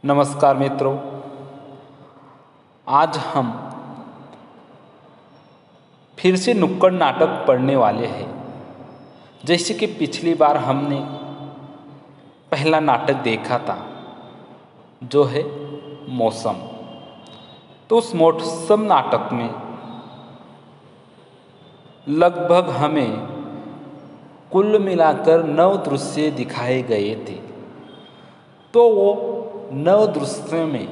नमस्कार मित्रों, आज हम फिर से नुक्कड़ नाटक पढ़ने वाले हैं। जैसे कि पिछली बार हमने पहला नाटक देखा था जो है मौसम। तो उस मौसम नाटक में लगभग हमें कुल मिलाकर 9 दृश्य दिखाए गए थे। तो वो 9 दृश्यों में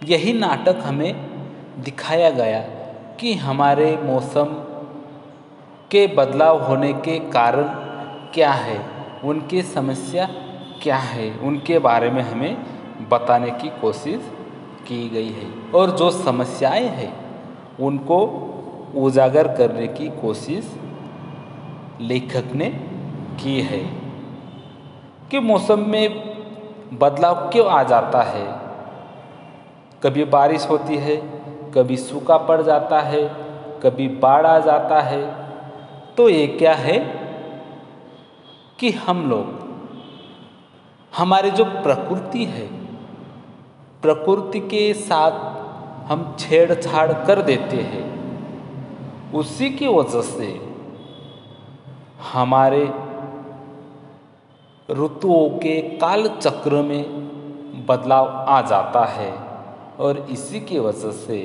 यही नाटक हमें दिखाया गया कि हमारे मौसम के बदलाव होने के कारण क्या है, उनकी समस्या क्या है, उनके बारे में हमें बताने की कोशिश की गई है। और जो समस्याएं हैं उनको उजागर करने की कोशिश लेखक ने की है कि मौसम में बदलाव क्यों आ जाता है। कभी बारिश होती है, कभी सूखा पड़ जाता है, कभी बाढ़ आ जाता है। तो ये क्या है कि हम लोग हमारी जो प्रकृति है, प्रकृति के साथ हम छेड़छाड़ कर देते हैं। उसी की वजह से हमारे ऋतुओं के काल चक्र में बदलाव आ जाता है और इसी की वजह से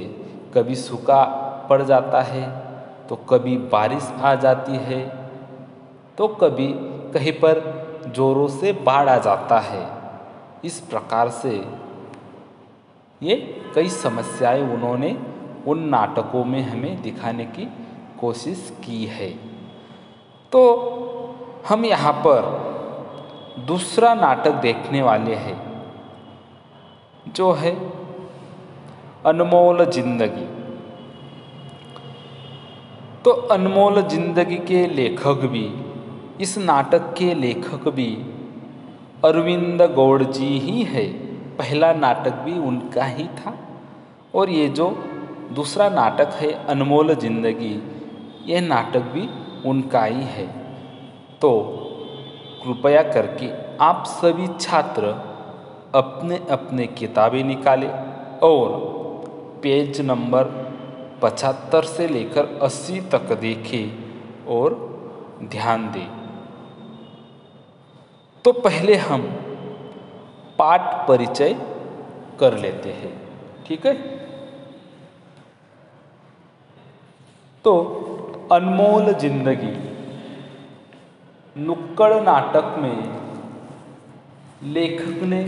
कभी सूखा पड़ जाता है, तो कभी बारिश आ जाती है, तो कभी कहीं पर जोरों से बाढ़ आ जाता है। इस प्रकार से ये कई समस्याएं उन्होंने उन नाटकों में हमें दिखाने की कोशिश की है। तो हम यहाँ पर दूसरा नाटक देखने वाले हैं जो है अनमोल जिंदगी। तो अनमोल जिंदगी के लेखक भी, इस नाटक के लेखक भी अरविंद गौड़ जी ही है। पहला नाटक भी उनका ही था और ये जो दूसरा नाटक है अनमोल जिंदगी, यह नाटक भी उनका ही है। तो कृपया करके आप सभी छात्र अपने अपने किताबें निकालें और पेज नंबर 75 से लेकर 80 तक देखें और ध्यान दें। तो पहले हम पाठ परिचय कर लेते हैं, ठीक है। तो अनमोल जिंदगी नुक्कड़ नाटक में लेखक ने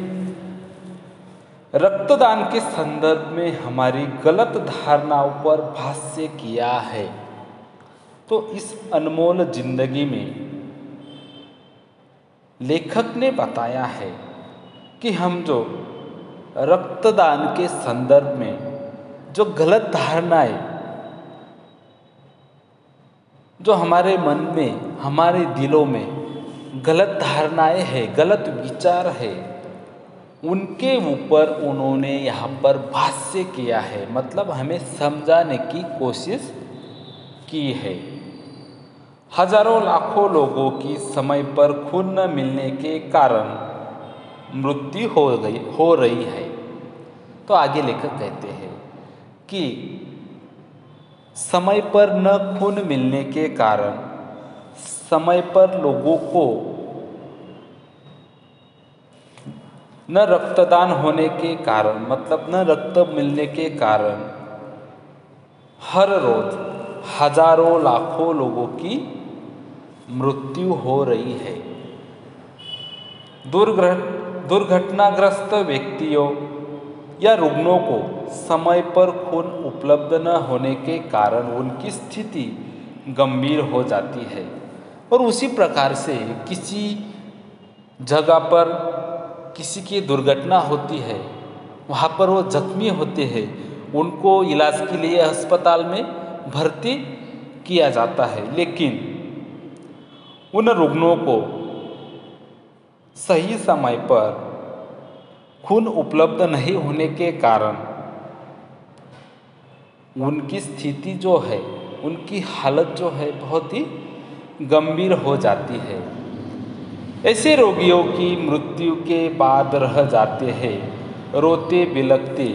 रक्तदान के संदर्भ में हमारी गलत धारणाओं पर भाष्य किया है। तो इस अनमोल जिंदगी में लेखक ने बताया है कि हम जो रक्तदान के संदर्भ में जो गलत धारणाएं जो हमारे मन में, हमारे दिलों में गलत धारणाएं हैं, गलत विचार है, उनके ऊपर उन्होंने यहाँ पर भाष्य किया है। मतलब हमें समझाने की कोशिश की है। हजारों लाखों लोगों की समय पर खून न मिलने के कारण मृत्यु हो रही है। तो आगे लेखक कहते हैं कि समय पर न खून मिलने के कारण, समय पर लोगों को न रक्तदान होने के कारण, मतलब न रक्त मिलने के कारण हर रोज हजारों लाखों लोगों की मृत्यु हो रही है। दुर्घटनाग्रस्त व्यक्तियों या रुग्णों को समय पर खून उपलब्ध न होने के कारण उनकी स्थिति गंभीर हो जाती है। और उसी प्रकार से किसी जगह पर किसी की दुर्घटना होती है, वहाँ पर वो जख्मी होते हैं, उनको इलाज के लिए अस्पताल में भर्ती किया जाता है। लेकिन उन रुग्णों को सही समय पर खून उपलब्ध नहीं होने के कारण उनकी स्थिति जो है, उनकी हालत जो है बहुत ही गंभीर हो जाती है। ऐसे रोगियों की मृत्यु के बाद रह जाते हैं रोते बिलखते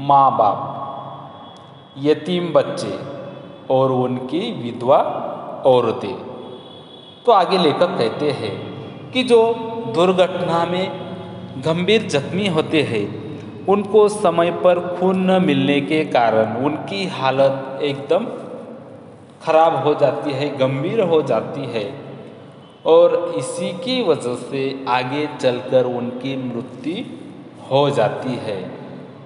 माँ बाप, यतीम बच्चे और उनकी विधवा औरतें। तो आगे लेखक कहते हैं कि जो दुर्घटना में गंभीर जख्मी होते हैं उनको समय पर खून न मिलने के कारण उनकी हालत एकदम खराब हो जाती है, गंभीर हो जाती है और इसी की वजह से आगे चलकर उनकी मृत्यु हो जाती है।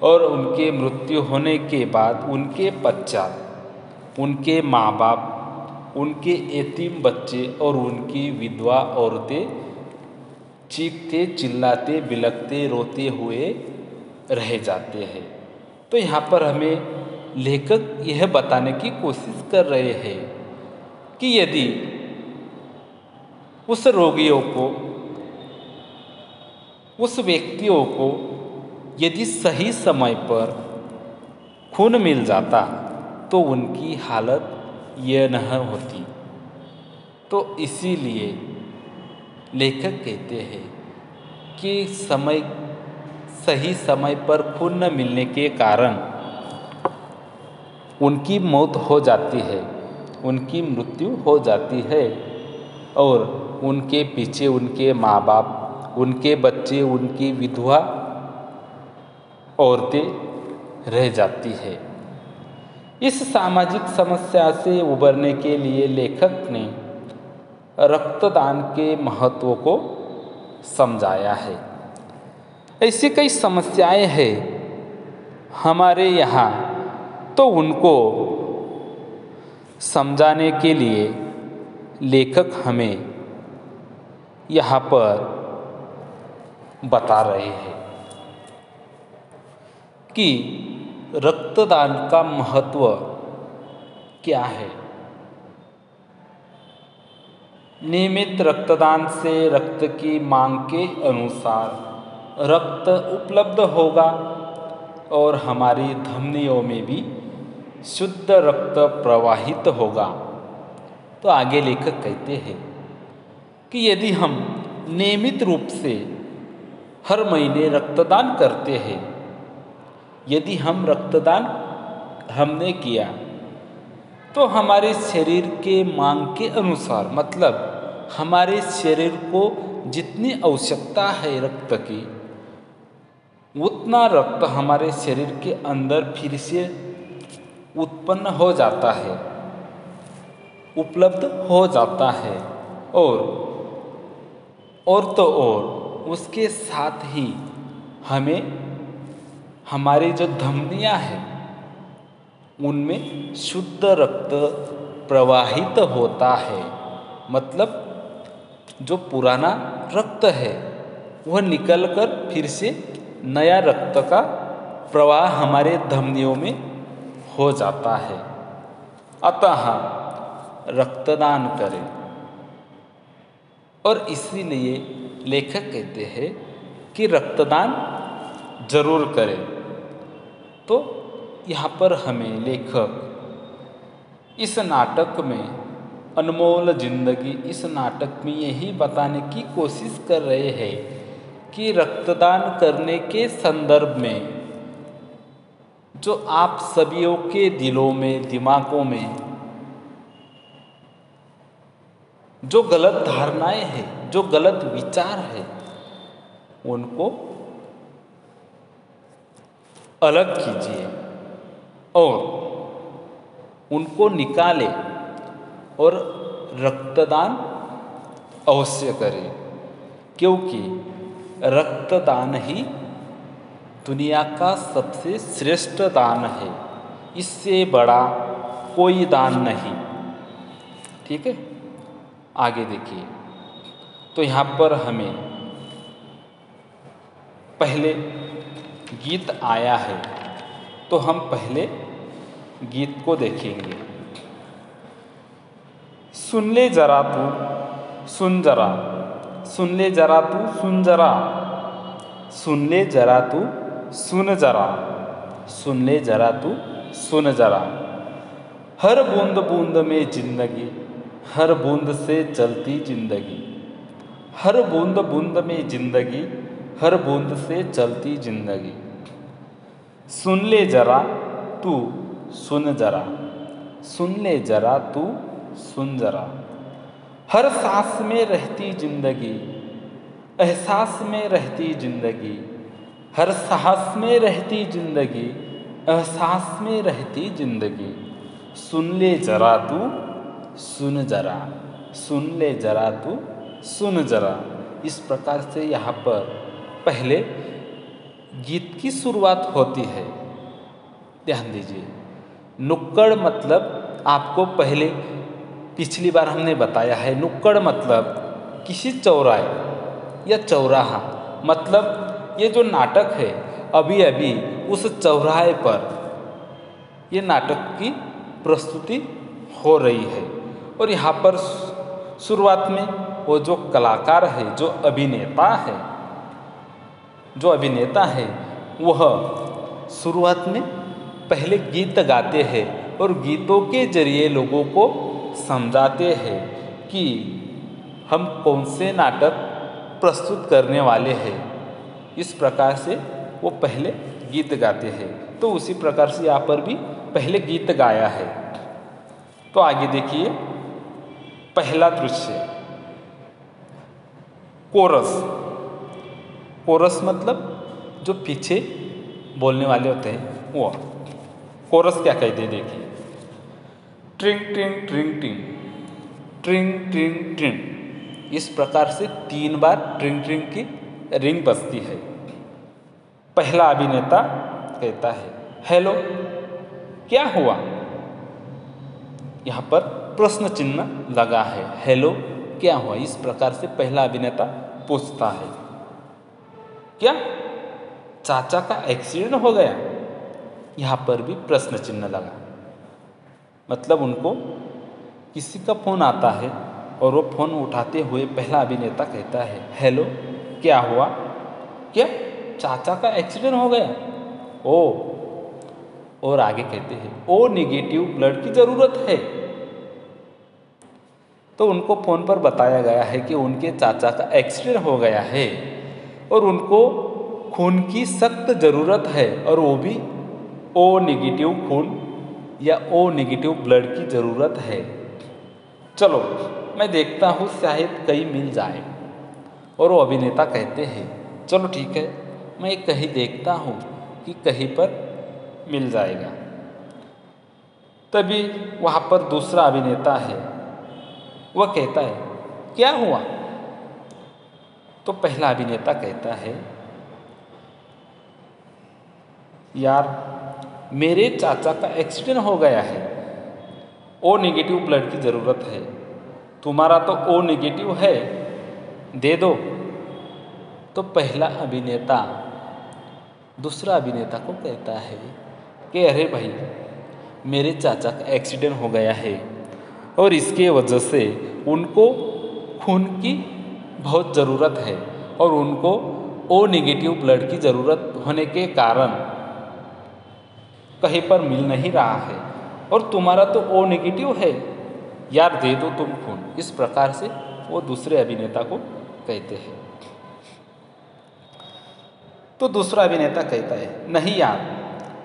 और उनके मृत्यु होने के बाद उनके पश्चात उनके माँ बाप, उनके यतीम बच्चे और उनकी विधवा औरतें चीखते चिल्लाते बिलखते रोते हुए रह जाते हैं। तो यहाँ पर हमें लेखक यह बताने की कोशिश कर रहे हैं कि यदि उस रोगियों को, उस व्यक्तियों को यदि सही समय पर खून मिल जाता तो उनकी हालत यह न होती। तो इसीलिए लेखक कहते हैं कि सही समय पर खून न मिलने के कारण उनकी मौत हो जाती है, उनकी मृत्यु हो जाती है और उनके पीछे उनके माँ बाप, उनके बच्चे, उनकी विधवा औरतें रह जाती है। इस सामाजिक समस्या से उबरने के लिए लेखक ने रक्तदान के महत्व को समझाया है। ऐसी कई समस्याएं हैं हमारे यहाँ, तो उनको समझाने के लिए लेखक हमें यहाँ पर बता रहे हैं कि रक्तदान का महत्व क्या है। नियमित रक्तदान से रक्त की मांग के अनुसार रक्त उपलब्ध होगा और हमारी धमनियों में भी शुद्ध रक्त प्रवाहित होगा। तो आगे लेखक कहते हैं कि यदि हम नियमित रूप से हर महीने रक्तदान करते हैं, यदि हम रक्तदान हमने किया तो हमारे शरीर के मांग के अनुसार, मतलब हमारे शरीर को जितनी आवश्यकता है रक्त की, उतना रक्त हमारे शरीर के अंदर फिर से उत्पन्न हो जाता है, उपलब्ध हो जाता है। और तो और उसके साथ ही हमें हमारी जो धमनियाँ हैं उनमें शुद्ध रक्त प्रवाहित होता है, मतलब जो पुराना रक्त है वह निकलकर फिर से नया रक्त का प्रवाह हमारे धमनियों में हो जाता है। अतः रक्तदान करें। और इसीलिए लेखक कहते हैं कि रक्तदान जरूर करें। तो यहाँ पर हमें लेखक इस नाटक में अनमोल जिंदगी, इस नाटक में यही बताने की कोशिश कर रहे हैं कि रक्तदान करने के संदर्भ में जो आप सभी के दिलों में, दिमागों में जो गलत धारणाएं हैं, जो गलत विचार है, उनको अलग कीजिए और उनको निकालें और रक्तदान अवश्य करें, क्योंकि रक्तदान ही दुनिया का सबसे श्रेष्ठ दान है। इससे बड़ा कोई दान नहीं। ठीक है, आगे देखिए। तो यहाँ पर हमें पहले गीत आया है, तो हम पहले गीत को देखेंगे। सुन ले जरा तू सुन जरा, सुन ले जरा तू सुन जरा, सुन ले जरा तू सुन जरा, सुन ले जरा तू सुन जरा। हर बूंद बूंद में जिंदगी, हर बूंद से चलती जिंदगी, हर बूंद बूंद में जिंदगी, हर बूंद से चलती जिंदगी। सुन ले जरा तू सुन जरा, सुन ले जरा तू सुन जरा। हर सांस में रहती जिंदगी, एहसास में रहती जिंदगी। हर सांस में रहती जिंदगी, एहसास में रहती जिंदगी। सुन ले जरा तू सुन जरा, सुन ले जरा तू सुन जरा। इस प्रकार से यहाँ पर पहले गीत की शुरुआत होती है। ध्यान दीजिए, नुक्कड़ मतलब आपको पहले पिछली बार हमने बताया है, नुक्कड़ मतलब किसी चौराहे या चौराहा, मतलब ये जो नाटक है अभी अभी उस चौराहे पर ये नाटक की प्रस्तुति हो रही है। और यहाँ पर शुरुआत में वो जो कलाकार है, जो अभिनेता है वह शुरुआत में पहले गीत गाते हैं और गीतों के जरिए लोगों को समझाते हैं कि हम कौन से नाटक प्रस्तुत करने वाले हैं। इस प्रकार से वो पहले गीत गाते हैं। तो उसी प्रकार से यहाँ पर भी पहले गीत गाया है। तो आगे देखिए, पहला दृश्य कोरस। कोरस मतलब जो पीछे बोलने वाले होते हैं वो। कोरस क्या कहते हैं देखिए, ट्रिंग ट्रिंग ट्रिंग ट्रिंग, ट्रिंग ट्रिंग ट्रिंग। इस प्रकार से 3 बार ट्रिंग ट्रिंग की रिंग बजती है। पहला अभिनेता कहता है हेलो, क्या हुआ। यहाँ पर प्रश्न चिन्ह लगा है, हेलो क्या हुआ। इस प्रकार से पहला अभिनेता पूछता है, क्या चाचा का एक्सीडेंट हो गया। यहाँ पर भी प्रश्न चिन्ह लगा, मतलब उनको किसी का फोन आता है और वो फोन उठाते हुए पहला अभिनेता कहता है हेलो क्या हुआ, क्या चाचा का एक्सीडेंट हो गया। ओ, और आगे कहते हैं ओ नेगेटिव ब्लड की ज़रूरत है। तो उनको फ़ोन पर बताया गया है कि उनके चाचा का एक्सीडेंट हो गया है और उनको खून की सख्त ज़रूरत है, और वो भी ओ नेगेटिव खून या ओ नेगेटिव ब्लड की ज़रूरत है। चलो मैं देखता हूँ शायद कहीं मिल जाए। और वो अभिनेता कहते हैं चलो ठीक है, मैं कहीं देखता हूँ कि कहीं पर मिल जाएगा। तभी वहाँ पर दूसरा अभिनेता है, वह कहता है क्या हुआ। तो पहला अभिनेता कहता है यार मेरे चाचा का एक्सीडेंट हो गया है, ओ नेगेटिव ब्लड की ज़रूरत है, तुम्हारा तो ओ नेगेटिव है, दे दो। तो पहला अभिनेता दूसरा अभिनेता को कहता है कि अरे भाई मेरे चाचा का एक्सीडेंट हो गया है और इसके वजह से उनको खून की बहुत ज़रूरत है और उनको ओ नेगेटिव ब्लड की ज़रूरत होने के कारण कहीं पर मिल नहीं रहा है, और तुम्हारा तो ओ नेगेटिव है, यार दे दो तुम खून। इस प्रकार से वो दूसरे अभिनेता को कहते हैं। तो दूसरा अभिनेता कहता है नहीं यार,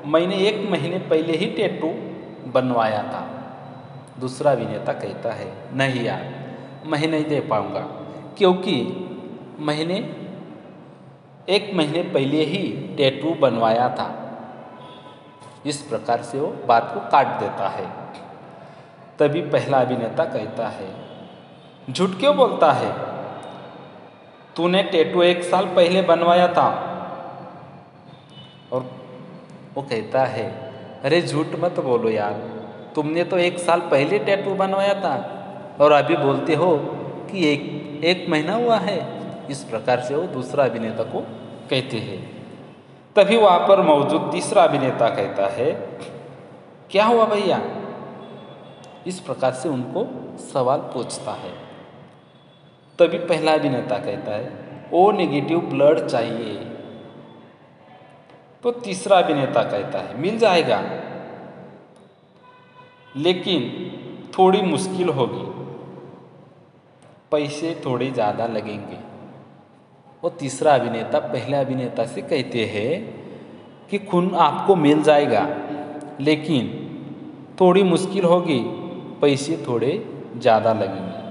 मैंने 1 महीने पहले ही टैटू बनवाया था। दूसरा अभिनेता कहता है नहीं यार, मैं नहीं दे पाऊँगा, क्योंकि मैंने 1 महीने पहले ही टैटू बनवाया था। इस प्रकार से वो बात को काट देता है। तभी पहला अभिनेता कहता है झूठ क्यों बोलता है, तूने टैटू 1 साल पहले बनवाया था। और वो कहता है अरे झूठ मत बोलो यार, तुमने तो 1 साल पहले टैटू बनवाया था और अभी बोलते हो कि एक महीना हुआ है। इस प्रकार से वो दूसरा अभिनेता को कहते हैं। तभी वहाँ पर मौजूद तीसरा अभिनेता कहता है क्या हुआ भैया। इस प्रकार से उनको सवाल पूछता है। तभी पहला अभिनेता कहता है ओ नेगेटिव ब्लड चाहिए। तो तीसरा अभिनेता कहता है मिल जाएगा, लेकिन थोड़ी मुश्किल होगी। पैसे थोड़े ज़्यादा लगेंगे। वो तीसरा अभिनेता पहले अभिनेता से कहते हैं कि खून आपको मिल जाएगा, लेकिन थोड़ी मुश्किल होगी, पैसे थोड़े ज़्यादा लगेंगे।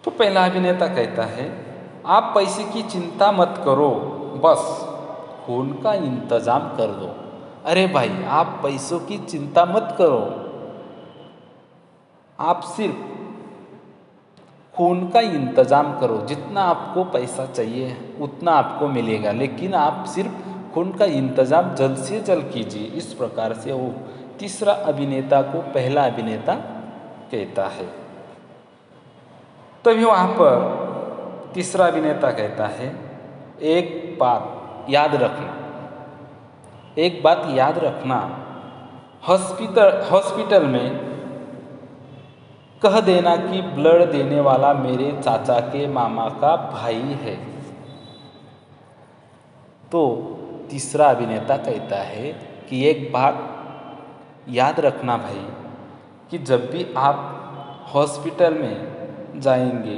तो पहला अभिनेता कहता है, आप पैसे की चिंता मत करो, बस खून का इंतज़ाम कर दो। अरे भाई, आप पैसों की चिंता मत करो, आप सिर्फ खून का इंतज़ाम करो। जितना आपको पैसा चाहिए उतना आपको मिलेगा, लेकिन आप सिर्फ खून का इंतज़ाम जल्द से जल्द कीजिए। इस प्रकार से वो तीसरा अभिनेता को पहला अभिनेता कहता है। तभी वहाँ पर तीसरा अभिनेता कहता है, एक बात याद रखना, हॉस्पिटल में कह देना कि ब्लड देने वाला मेरे चाचा के मामा का भाई है। तो तीसरा अभिनेता कहता है कि एक बात याद रखना भाई, कि जब भी आप हॉस्पिटल में जाएंगे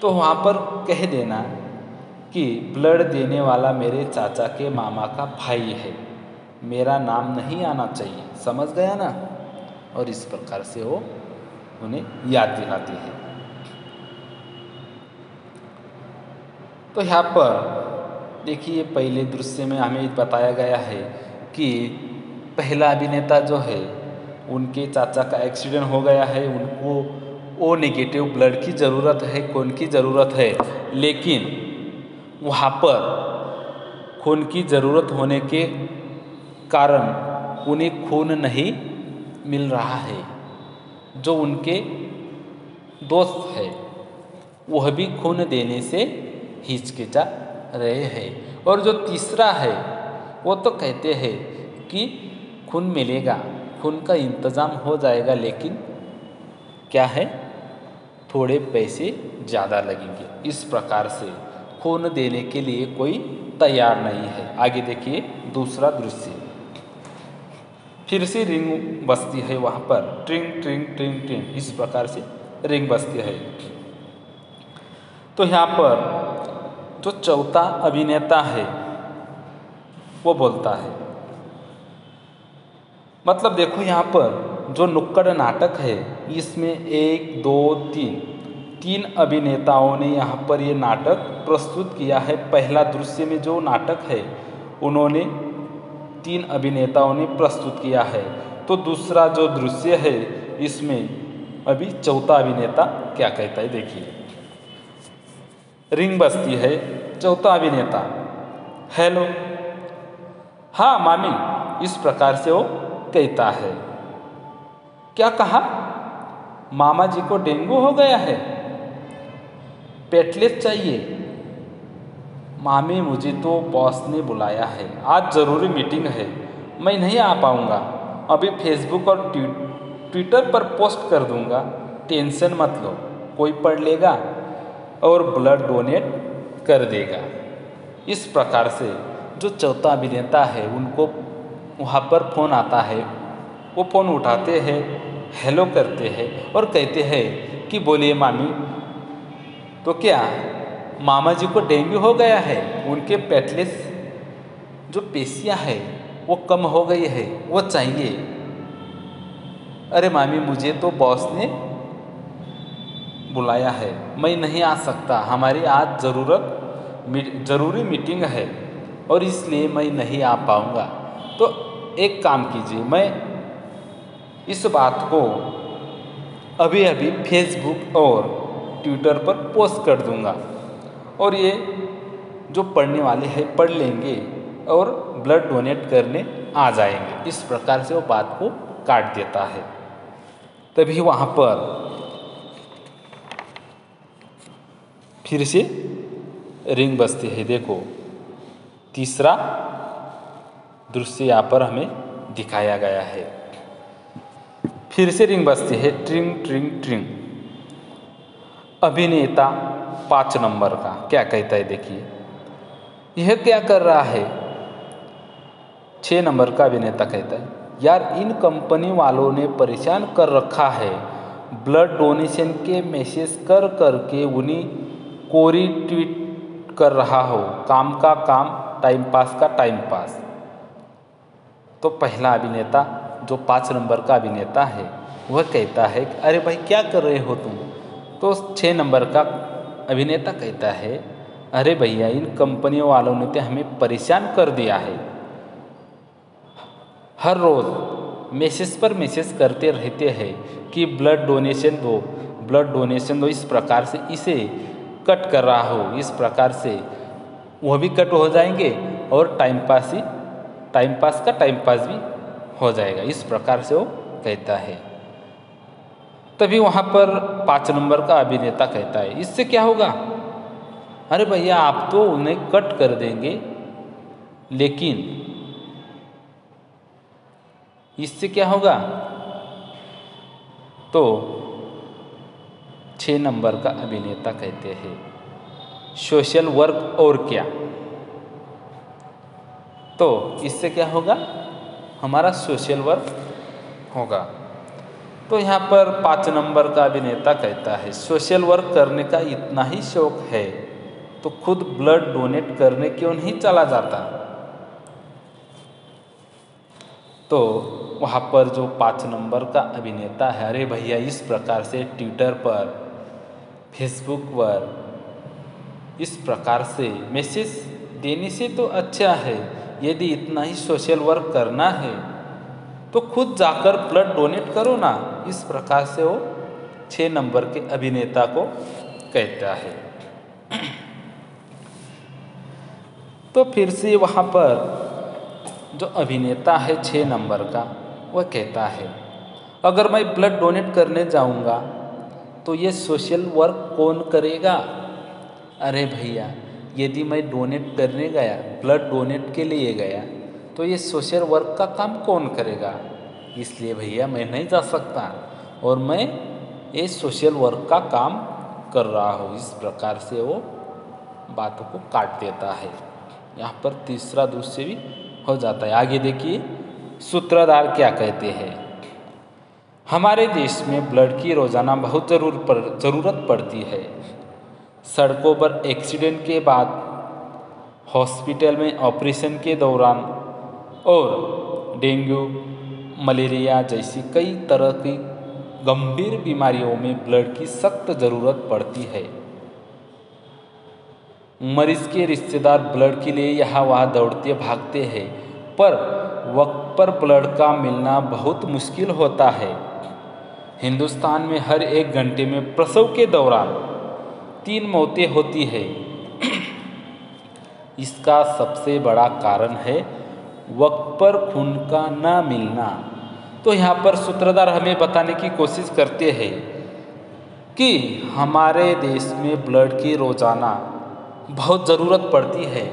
तो वहाँ पर कह देना कि ब्लड देने वाला मेरे चाचा के मामा का भाई है, मेरा नाम नहीं आना चाहिए। समझ गया ना? और इस प्रकार से वो उन्हें याद दिलाती है। तो यहाँ पर देखिए, पहले दृश्य में हमें बताया गया है कि पहला अभिनेता जो है, उनके चाचा का एक्सीडेंट हो गया है, उनको ओ नेगेटिव ब्लड की ज़रूरत है, खून की ज़रूरत है, लेकिन वहाँ पर खून की ज़रूरत होने के कारण उन्हें खून नहीं मिल रहा है। जो उनके दोस्त है वह भी खून देने से हिचकिचा रहे हैं। और जो तीसरा है वो तो कहते हैं कि खून मिलेगा, खून का इंतज़ाम हो जाएगा, लेकिन क्या है, थोड़े पैसे ज़्यादा लगेंगे। इस प्रकार से खून देने के लिए कोई तैयार नहीं है। आगे देखिए दूसरा दृश्य। फिर से रिंग बजती है वहाँ पर, ट्रिंग ट्रिंग ट्रिंग ट्रिंग, इस प्रकार से रिंग बजती है। तो यहाँ पर जो चौथा अभिनेता है वो बोलता है, मतलब देखो यहाँ पर जो नुक्कड़ नाटक है, इसमें 1 2 3 अभिनेताओं ने यहाँ पर ये नाटक प्रस्तुत किया है। पहला दृश्य में जो नाटक है उन्होंने 3 अभिनेताओं ने प्रस्तुत किया है। तो दूसरा जो दृश्य है इसमें अभी चौथा अभिनेता क्या कहता है, देखिए। रिंग बजती है, चौथा अभिनेता, हेलो, हाँ मामी, इस प्रकार से वो कहता है। क्या कहा? मामा जी को डेंगू हो गया है, प्लेटलेट चाहिए। मामी, मुझे तो बॉस ने बुलाया है, आज ज़रूरी मीटिंग है, मैं नहीं आ पाऊँगा। अभी फेसबुक और ट्विटर पर पोस्ट कर दूँगा, टेंशन मत लो, कोई पढ़ लेगा और ब्लड डोनेट कर देगा। इस प्रकार से जो चौथा अभिनेता है उनको वहाँ पर फ़ोन आता है, वो फ़ोन उठाते हैं, हेलो करते हैं और कहते हैं कि बोलिए मामी। तो क्या मामा जी को डेंगू हो गया है, उनके प्लेटलेट्स जो पेशियाँ है वो कम हो गई है, वो चाहिए। अरे मामी, मुझे तो बॉस ने बुलाया है, मैं नहीं आ सकता, हमारी आज ज़रूरी मीटिंग है और इसलिए मैं नहीं आ पाऊँगा। तो एक काम कीजिए, मैं इस बात को अभी अभी फेसबुक और ट्विटर पर पोस्ट कर दूंगा और ये जो पढ़ने वाले हैं पढ़ लेंगे और ब्लड डोनेट करने आ जाएंगे। इस प्रकार से वो बात को काट देता है। तभी वहाँ पर फिर से रिंग बजती है। देखो, तीसरा दृश्य यहाँ पर हमें दिखाया गया है। फिर से रिंग बजती है, ट्रिंग ट्रिंग ट्रिंग। अभिनेता 5 नंबर का क्या कहता है, देखिए। यह क्या कर रहा है? 6 नंबर का अभिनेता कहता है, यार इन कंपनी वालों ने परेशान कर रखा है, ब्लड डोनेशन के मैसेज कर करके उन्हीं को रीट्वीट कर रहा हो, काम का काम टाइम पास का टाइम पास। तो पहला अभिनेता जो 5 नंबर का अभिनेता है वह कहता है कि अरे भाई क्या कर रहे हो तुम। तो 6 नंबर का अभिनेता कहता है अरे भैया इन कंपनियों वालों ने तो हमें परेशान कर दिया है, हर रोज़ मैसेज पर मैसेज करते रहते हैं कि ब्लड डोनेशन दो, इस प्रकार से इसे कट कर रहा हो, इस प्रकार से वह भी कट हो जाएंगे और टाइम पास का टाइम पास भी हो जाएगा, इस प्रकार से वो कहता है। तभी वहाँ पर 5 नंबर का अभिनेता कहता है इससे क्या होगा, अरे भैया आप तो उन्हें कट कर देंगे, लेकिन इससे क्या होगा। तो 6 नंबर का अभिनेता कहते हैं सोशल वर्क और क्या। तो इससे क्या होगा, हमारा सोशल वर्क होगा। तो यहाँ पर 5 नंबर का अभिनेता कहता है सोशल वर्क करने का इतना ही शौक है तो खुद ब्लड डोनेट करने क्यों नहीं चला जाता। तो वहाँ पर जो 5 नंबर का अभिनेता है, अरे भैया इस प्रकार से ट्विटर पर, फेसबुक पर इस प्रकार से मैसेज देने से तो अच्छा है, यदि इतना ही सोशल वर्क करना है तो खुद जाकर ब्लड डोनेट करो ना, इस प्रकार से वो 6 नंबर के अभिनेता को कहता है। तो फिर से वहाँ पर जो अभिनेता है 6 नंबर का वह कहता है अगर मैं ब्लड डोनेट करने जाऊँगा तो ये सोशल वर्क कौन करेगा। अरे भैया यदि मैं डोनेट करने गया, ब्लड डोनेट के लिए गया, तो ये सोशल वर्क का काम कौन करेगा, इसलिए भैया मैं नहीं जा सकता और मैं ये सोशल वर्क का काम कर रहा हूँ। इस प्रकार से वो बातों को काट देता है। यहाँ पर तीसरा दृश्य भी हो जाता है। आगे देखिए सूत्रधार क्या कहते हैं। हमारे देश में ब्लड की रोज़ाना बहुत ज़रूरत पड़ती है। सड़कों पर एक्सीडेंट के बाद, हॉस्पिटल में ऑपरेशन के दौरान और डेंगू, मलेरिया जैसी कई तरह की गंभीर बीमारियों में ब्लड की सख्त ज़रूरत पड़ती है। मरीज के रिश्तेदार ब्लड के लिए यहाँ वहाँ दौड़ते भागते हैं, पर वक्त पर ब्लड का मिलना बहुत मुश्किल होता है। हिंदुस्तान में हर 1 घंटे में प्रसव के दौरान 3 मौतें होती है। इसका सबसे बड़ा कारण है वक्त पर खून का न मिलना। तो यहाँ पर सूत्रधार हमें बताने की कोशिश करते हैं कि हमारे देश में ब्लड की रोज़ाना बहुत ज़रूरत पड़ती है।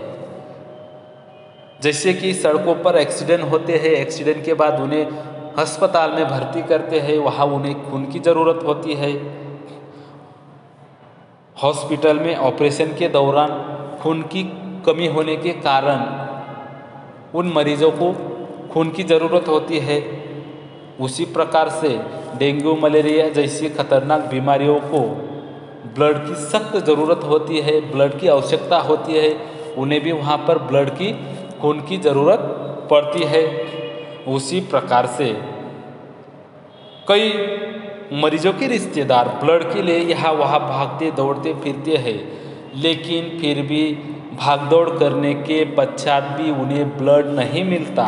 जैसे कि सड़कों पर एक्सीडेंट होते हैं, एक्सीडेंट के बाद उन्हें अस्पताल में भर्ती करते हैं, वहाँ उन्हें खून की ज़रूरत होती है। हॉस्पिटल में ऑपरेशन के दौरान खून की कमी होने के कारण उन मरीजों को खून की ज़रूरत होती है। उसी प्रकार से डेंगू, मलेरिया जैसी खतरनाक बीमारियों को ब्लड की सख्त ज़रूरत होती है, ब्लड की आवश्यकता होती है। उन्हें भी वहाँ पर ब्लड की, खून की ज़रूरत पड़ती है। उसी प्रकार से कई मरीजों के रिश्तेदार ब्लड के लिए यहाँ वहाँ भागते दौड़ते फिरते हैं, लेकिन फिर भी भागदौड़ करने के पश्चात भी उन्हें ब्लड नहीं मिलता,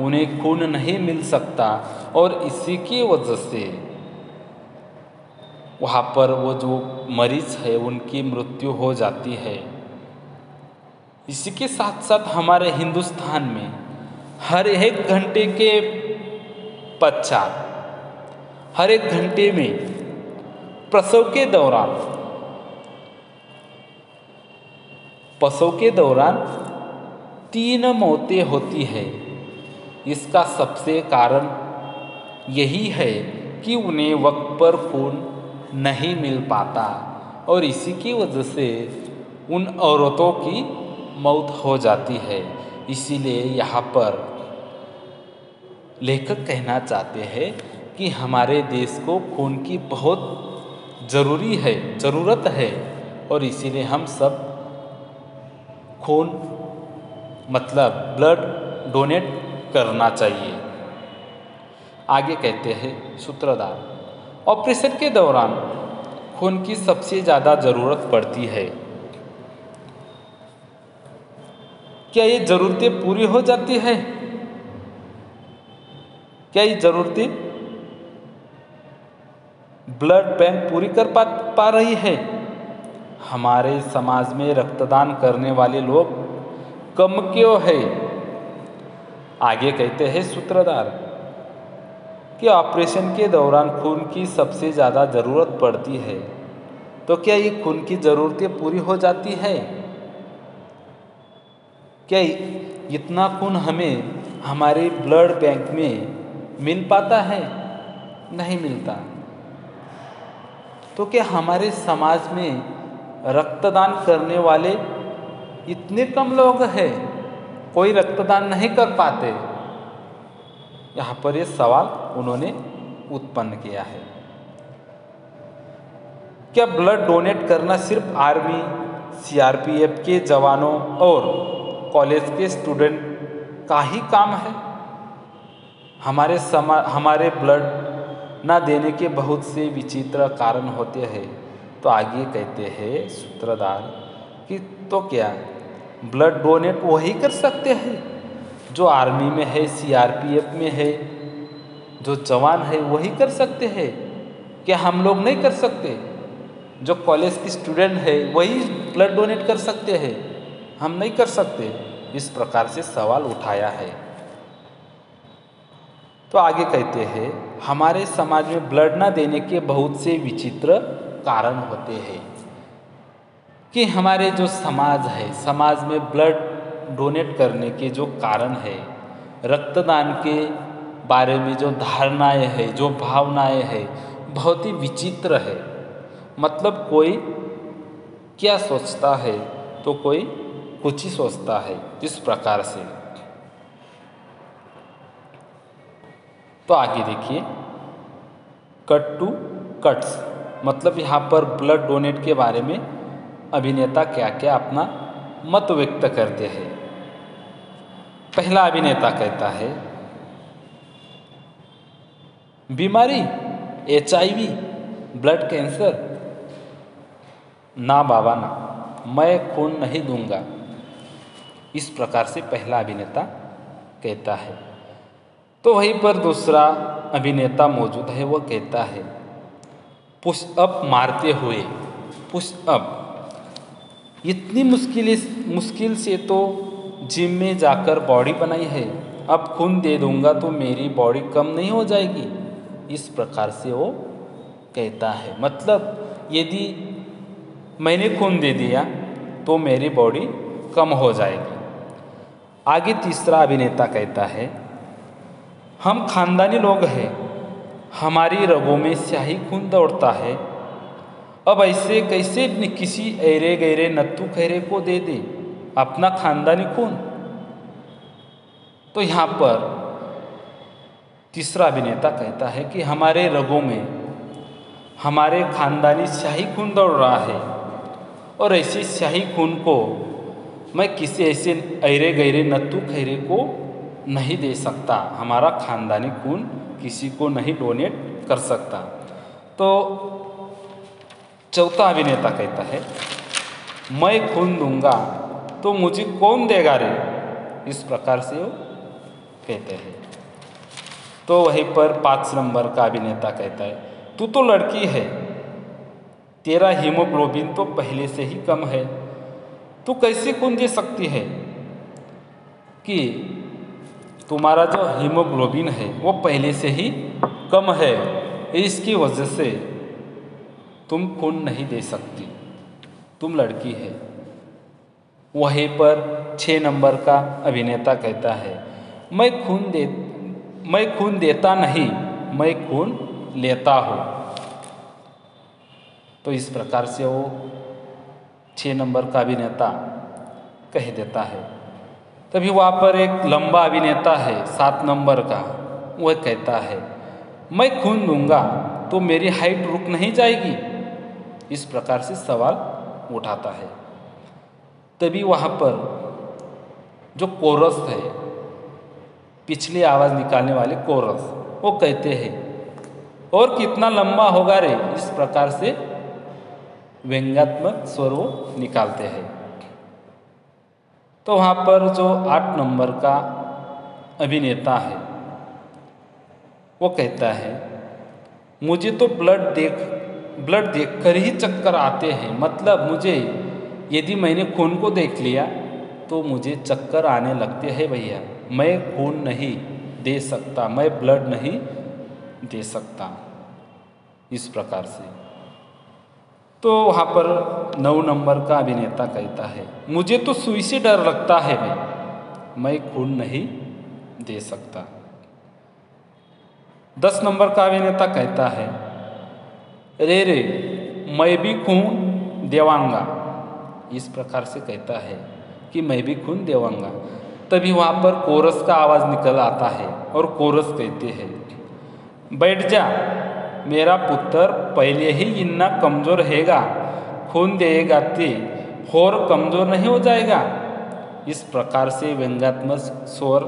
उन्हें खून नहीं मिल सकता और इसी की वजह से वहाँ पर वो जो मरीज है उनकी मृत्यु हो जाती है। इसी के साथ साथ हमारे हिंदुस्तान में हर 1 घंटे के पश्चात, हर 1 घंटे में प्रसव के दौरान 3 मौतें होती है। इसका सबसे कारण यही है कि उन्हें वक्त पर खून नहीं मिल पाता और इसी की वजह से उन औरतों की मौत हो जाती है। इसीलिए यहाँ पर लेखक कहना चाहते हैं कि हमारे देश को खून की बहुत ज़रूरत है और इसीलिए हम सब खून मतलब ब्लड डोनेट करना चाहिए। आगे कहते हैं सूत्रधार, ऑपरेशन के दौरान खून की सबसे ज़्यादा ज़रूरत पड़ती है। क्या ये ज़रूरतें पूरी हो जाती है? क्या ये ज़रूरतें ब्लड बैंक पूरी कर पा रही है? हमारे समाज में रक्तदान करने वाले लोग कम क्यों है? आगे कहते हैं सूत्रधार कि ऑपरेशन के दौरान खून की सबसे ज़्यादा ज़रूरत पड़ती है, तो क्या ये खून की ज़रूरतें पूरी हो जाती है? क्या इतना खून हमें हमारे ब्लड बैंक में मिल पाता है? नहीं मिलता। तो क्या हमारे समाज में रक्तदान करने वाले इतने कम लोग हैं, कोई रक्तदान नहीं कर पाते? यहाँ पर ये सवाल उन्होंने उत्पन्न किया है। क्या ब्लड डोनेट करना सिर्फ आर्मी, सीआरपीएफ के जवानों और कॉलेज के स्टूडेंट का ही काम है? हमारे ब्लड ना देने के बहुत से विचित्र कारण होते हैं। तो आगे कहते हैं सूत्रधार कि तो क्या ब्लड डोनेट वही कर सकते हैं जो आर्मी में है, सीआरपीएफ में है, जो जवान है वही कर सकते हैं? क्या हम लोग नहीं कर सकते? जो कॉलेज की स्टूडेंट है वही ब्लड डोनेट कर सकते हैं, हम नहीं कर सकते? इस प्रकार से सवाल उठाया है। तो आगे कहते हैं हमारे समाज में ब्लड ना देने के बहुत से विचित्र कारण होते हैं। कि हमारे जो समाज है, समाज में ब्लड डोनेट करने के जो कारण है, रक्तदान के बारे में जो धारणाएं है, जो भावनाएं है, बहुत ही विचित्र है। मतलब कोई क्या सोचता है तो कोई कुछ ही सोचता है, इस प्रकार से। तो आगे देखिए, कट टू कट्स, मतलब यहाँ पर ब्लड डोनेट के बारे में अभिनेता क्या क्या अपना मत व्यक्त करते हैं। पहला अभिनेता कहता है, बीमारी HIV, ब्लड कैंसर, ना बाबा ना, मैं खून नहीं दूंगा। इस प्रकार से पहला अभिनेता कहता है। तो वहीं पर दूसरा अभिनेता मौजूद है, वो कहता है, पुशअप मारते हुए, पुशअप इतनी मुश्किल से तो जिम में जाकर बॉडी बनाई है, अब खून दे दूंगा तो मेरी बॉडी कम नहीं हो जाएगी? इस प्रकार से वो कहता है। मतलब यदि मैंने खून दे दिया तो मेरी बॉडी कम हो जाएगी। आगे तीसरा अभिनेता कहता है, हम खानदानी लोग हैं, हमारी रगों में स्याही खून दौड़ता है, अब ऐसे कैसे किसी ऐरे गैरे नत्थु खैरे को दे दे अपना खानदानी खून? तो यहाँ पर तीसरा अभिनेता कहता है कि हमारे रगों में हमारे खानदानी स्याही खून दौड़ रहा है और ऐसी स्याही खून को मैं किसी ऐसे ऐरे गैरे नत्थु खैरे को नहीं दे सकता, हमारा खानदानी खून किसी को नहीं डोनेट कर सकता। तो चौथा अभिनेता कहता है, मैं खून दूंगा तो मुझे कौन देगा रे? इस प्रकार से वो कहते हैं। तो वहीं पर 5 नंबर का अभिनेता कहता है, तू तो लड़की है, तेरा हीमोग्लोबिन तो पहले से ही कम है, तू कैसे खून दे सकती है? कि तुम्हारा जो हीमोग्लोबिन है वो पहले से ही कम है, इसकी वजह से तुम खून नहीं दे सकती, तुम लड़की है। वहीं पर 6 नंबर का अभिनेता कहता है, मैं खून देता नहीं, मैं खून लेता हूँ। तो इस प्रकार से वो 6 नंबर का अभिनेता कह देता है। तभी वहाँ पर एक लंबा अभिनेता है 7 नंबर का, वह कहता है, मैं खून दूंगा तो मेरी हाइट रुक नहीं जाएगी। इस प्रकार से सवाल उठाता है। तभी वहाँ पर जो कोरस है, पिछली आवाज़ निकालने वाले कोरस, वो कहते हैं और कितना लंबा होगा रे। इस प्रकार से व्यंग्यात्मक स्वर वो निकालते हैं। तो वहाँ पर जो 8 नंबर का अभिनेता है वो कहता है मुझे तो ब्लड देखकर ही चक्कर आते हैं। मतलब मुझे यदि मैंने खून को देख लिया तो मुझे चक्कर आने लगते हैं भैया। मैं खून नहीं दे सकता, मैं ब्लड नहीं दे सकता। इस प्रकार से तो वहाँ पर 9 नंबर का अभिनेता कहता है मुझे तो सुई से डर लगता है मैं खून नहीं दे सकता। 10 नंबर का अभिनेता कहता है रे मैं भी खून देवांगा। इस प्रकार से कहता है कि मैं भी खून देवांगा। तभी वहाँ पर कोरस का आवाज़ निकल आता है और कोरस कहते हैं बैठ जा, मेरा पुत्र पहले ही इतना कमज़ोर हैगा, खून देगा ते और कमज़ोर नहीं हो जाएगा। इस प्रकार से व्यंग्यात्मक स्वर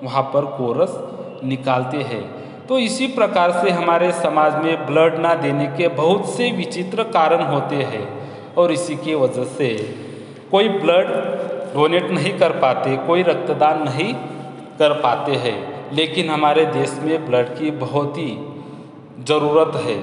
वहाँ पर कोरस निकालते हैं। तो इसी प्रकार से हमारे समाज में ब्लड ना देने के बहुत से विचित्र कारण होते हैं और इसी की वजह से कोई ब्लड डोनेट नहीं कर पाते, कोई रक्तदान नहीं कर पाते हैं। लेकिन हमारे देश में ब्लड की बहुत ही ज़रूरत है।